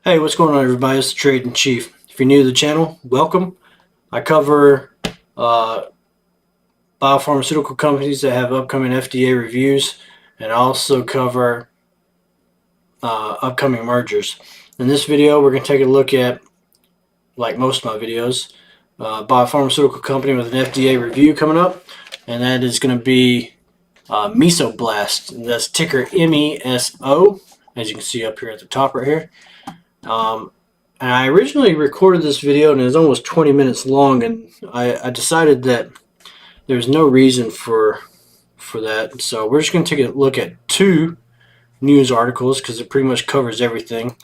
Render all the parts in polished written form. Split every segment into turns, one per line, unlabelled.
Hey, what's going on, everybody? It's the Trade in Chief. If you're new to the channel, welcome. I cover uh, biopharmaceutical companies that have upcoming FDA reviews, and I also cover upcoming mergers. In this video, we're going to take a look at, like most of my videos, biopharmaceutical company with an FDA review coming up, and that is going to be Mesoblast. And that's ticker MESO, as you can see up here at the top right here. And I originally recorded this video and it was almost 20 minutes long, and I decided that there's no reason for that. So we're just going to take a look at two news articles because it pretty much covers everything.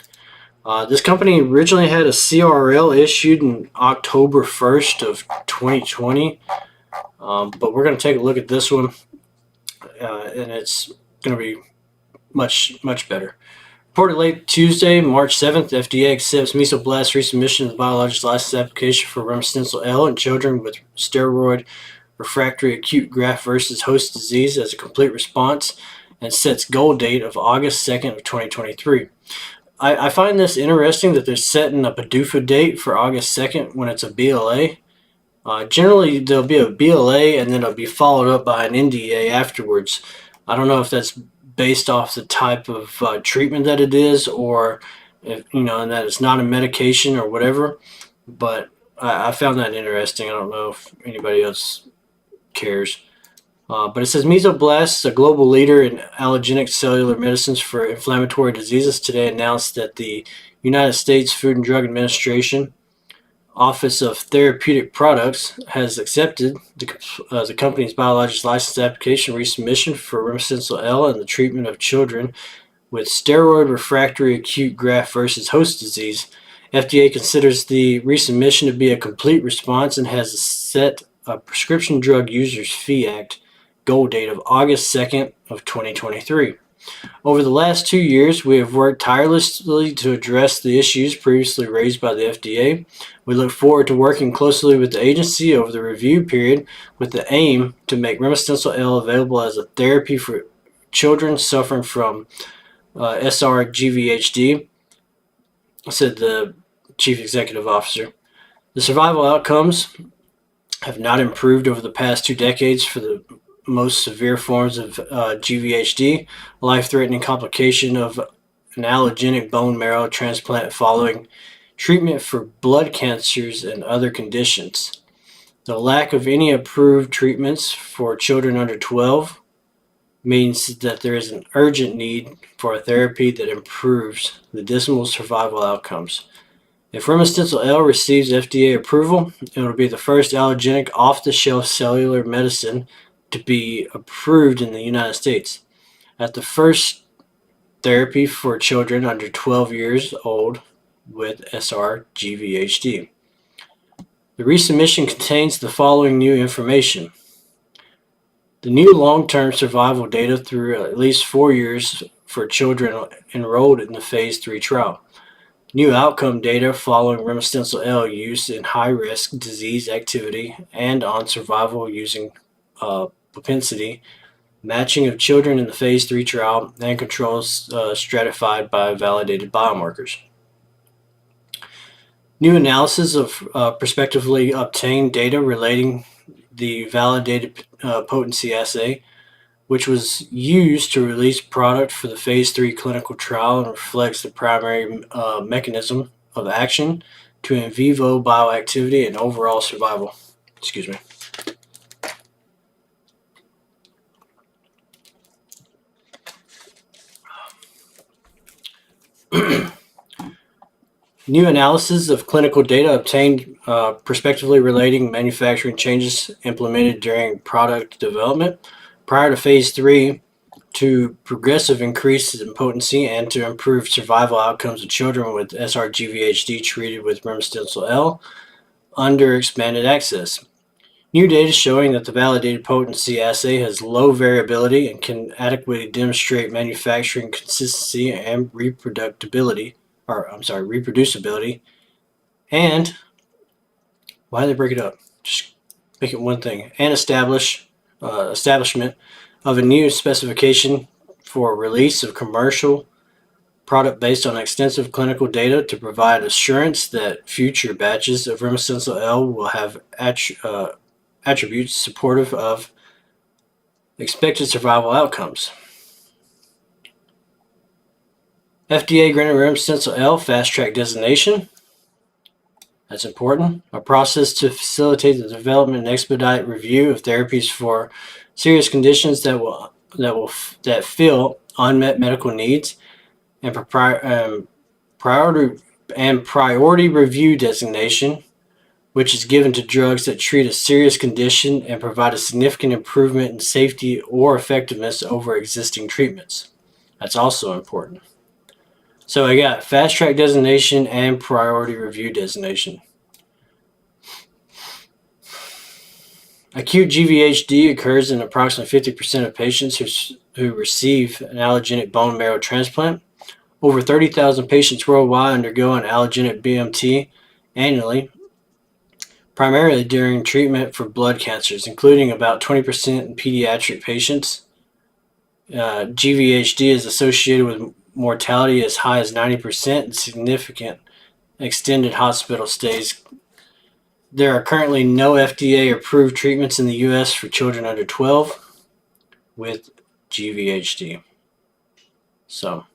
This company originally had a CRL issued in October 1st of 2020, but we're going to take a look at this one, and it's going to be much better. Reported late Tuesday, March 7th, FDA accepts Mesoblast resubmission of the biologics license application for remestemcel L in children with steroid refractory acute graft versus host disease as a complete response and sets goal date of August 2nd of 2023. I find this interesting that they're setting a PDUFA date for August 2nd when it's a BLA. Generally, there'll be a BLA and then it'll be followed up by an NDA afterwards. I don't know if that's based off the type of treatment that it is, or if, and that it's not a medication or whatever. But I found that interesting. I don't know if anybody else cares. But it says Mesoblast, a global leader in allogenic cellular medicines for inflammatory diseases, today announced that the United States Food and Drug Administration Office of Therapeutic Products has accepted the company's biologics license application resubmission for remestemcel L in the treatment of children with steroid refractory acute graft versus host disease. FDA considers the resubmission to be a complete response and has set a Prescription Drug Users Fee Act goal date of August 2nd of 2023. Over the last 2 years, we have worked tirelessly to address the issues previously raised by the FDA. We look forward to working closely with the agency over the review period with the aim to make remestemcel L available as a therapy for children suffering from SR-GVHD, said the chief executive officer. The survival outcomes have not improved over the past 2 decades for the most severe forms of GVHD, a life-threatening complication of an allogenic bone marrow transplant following treatment for blood cancers and other conditions. The lack of any approved treatments for children under 12 means that there is an urgent need for a therapy that improves the dismal survival outcomes. If remestemcel L receives FDA approval, it will be the first allogenic off-the-shelf cellular medicine to be approved in the United States. At the first therapy for children under 12 years old with SR-GVHD. The resubmission contains the following new information. The new long-term survival data through at least 4 years for children enrolled in the Phase 3 trial. New outcome data following remestemcel L use in high-risk disease activity and on survival using propensity, matching of children in the Phase 3 trial, and controls stratified by validated biomarkers. New analysis of prospectively obtained data relating the validated potency assay, which was used to release product for the Phase 3 clinical trial and reflects the primary mechanism of action to in vivo bioactivity and overall survival. Excuse me. New analysis of clinical data obtained prospectively relating manufacturing changes implemented during product development prior to Phase 3 to progressive increases in potency and to improve survival outcomes of children with SR-GVHD treated with remestemcel L under expanded access. New data showing that the validated potency assay has low variability and can adequately demonstrate manufacturing consistency and reproducibility, and why did they break it up? Just make it one thing. And establishment of a new specification for release of commercial product based on extensive clinical data to provide assurance that future batches of Remestemcel L will have attributes supportive of expected survival outcomes. FDA granted Remestemcel L Fast Track designation. That's important. A process to facilitate the development and expedite review of therapies for serious conditions that fill unmet medical needs, and priority review designation, which is given to drugs that treat a serious condition and provide a significant improvement in safety or effectiveness over existing treatments. That's also important. So I got Fast Track designation and priority review designation. Acute GVHD occurs in approximately 50% of patients who receive an allogeneic bone marrow transplant. Over 30,000 patients worldwide undergo an allogeneic BMT annually, primarily during treatment for blood cancers, including about 20% in pediatric patients. GVHD is associated with mortality as high as 90% and significant extended hospital stays. There are currently no FDA-approved treatments in the U.S. for children under 12 with GVHD. So,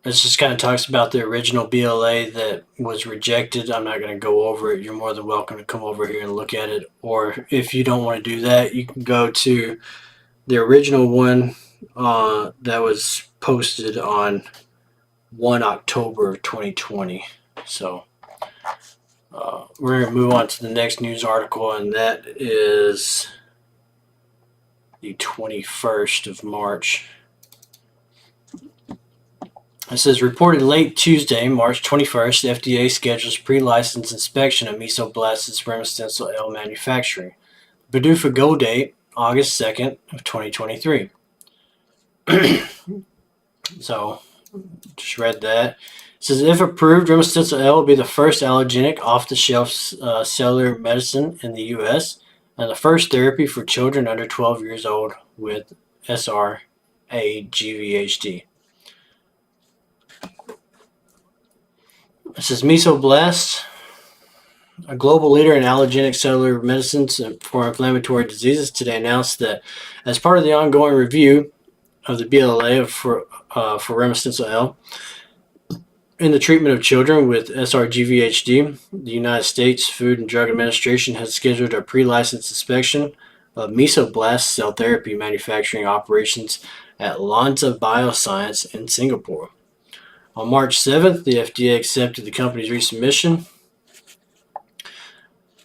this just kind of talks about the original BLA that was rejected. I'm not going to go over it. You're more than welcome to come over here and look at it. Or if you don't want to do that, you can go to the original one that was posted on 1 October 2020. So we're going to move on to the next news article, and that is the 21st of March. It says, reported late Tuesday, March 21st, the FDA schedules pre-license inspection of Mesoblast's Remestemcel L manufacturing. PDUFA go date, August 2nd of 2023. So, just read that. It says, if approved, Remestemcel L will be the first allogeneic off-the-shelf cellular medicine in the U.S. and the first therapy for children under 12 years old with SRA-GVHD. It says Mesoblast, a global leader in allogeneic cellular medicines for inflammatory diseases, today announced that as part of the ongoing review of the BLA for Remestemcel L in the treatment of children with SRA-GVHD, the United States Food and Drug Administration has scheduled a pre-license inspection of Mesoblast cell therapy manufacturing operations at Lonza Bioscience in Singapore. On March 7th, the FDA accepted the company's resubmission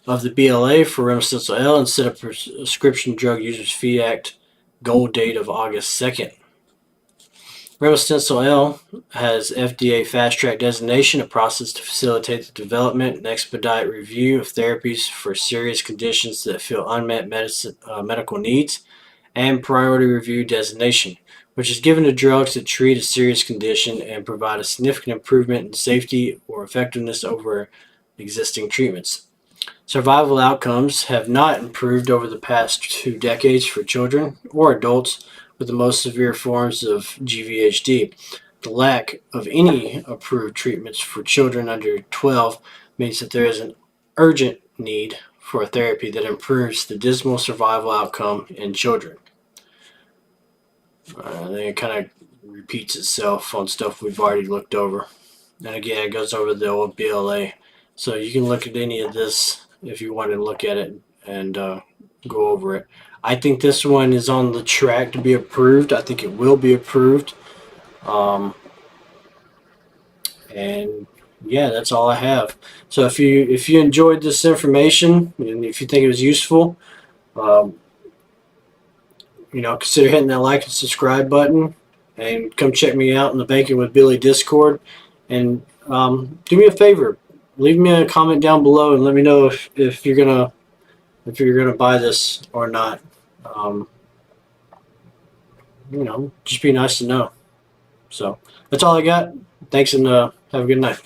of the BLA for Remestemcel L and set a Prescription Drug Users Fee Act goal date of August 2nd. Remestemcel L has FDA Fast Track designation, a process to facilitate the development and expedite review of therapies for serious conditions that fill unmet medical needs, and priority review designation, which is given to drugs that treat a serious condition and provide a significant improvement in safety or effectiveness over existing treatments. Survival outcomes have not improved over the past 2 decades for children or adults with the most severe forms of GVHD. The lack of any approved treatments for children under 12 means that there is an urgent need for a therapy that improves the dismal survival outcome in children. Then it kind of repeats itself on stuff we've already looked over. And again, it goes over the old BLA. So you can look at any of this if you want to look at it and go over it. I think this one is on the track to be approved. I think it will be approved. And yeah, that's all I have. So if you enjoyed this information and if you think it was useful, consider hitting that like and subscribe button, and come check me out in the Banking with Billy Discord. And do me a favor, leave me a comment down below and let me know if you're gonna buy this or not. Just be nice to know. So that's all I got. Thanks, and have a good night.